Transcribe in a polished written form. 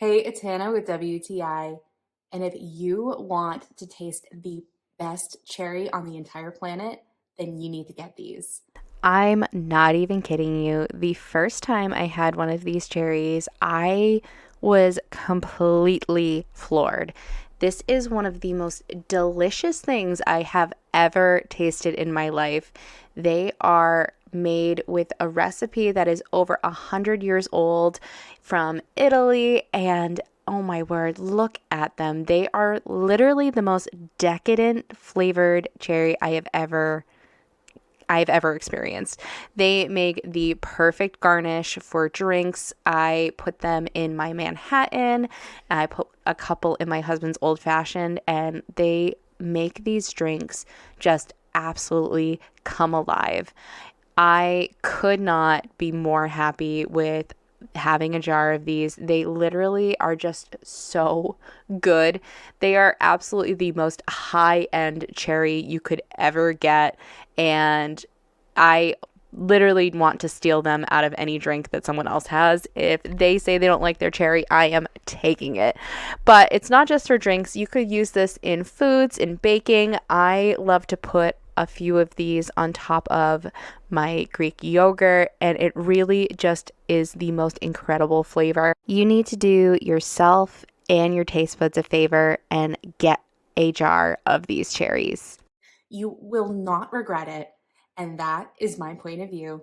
Hey, it's Hannah with WTI, and if you want to taste the best cherry on the entire planet, then you need to get these. I'm not even kidding you. The first time I had one of these cherries, I was completely floored. This is one of the most delicious things I have ever tasted in my life. They are made with a recipe that is over 100 years old from Italy, and oh my word, look at them. They are literally the most decadent flavored cherry I've ever experienced. They make the perfect garnish for drinks. I put them in my Manhattan, and I put a couple in my husband's old fashioned, and they make these drinks just absolutely come alive. I could not be more happy with having a jar of these. They literally are just so good. They are absolutely the most high end cherry you could ever get. And I literally want to steal them out of any drink that someone else has. If they say they don't like their cherry, I am taking it. But it's not just for drinks. You could use this in foods, in baking. I love to put a few of these on top of my Greek yogurt, and it really just is the most incredible flavor. You need to do yourself and your taste buds a favor and get a jar of these cherries. You will not regret it, and that is my point of view.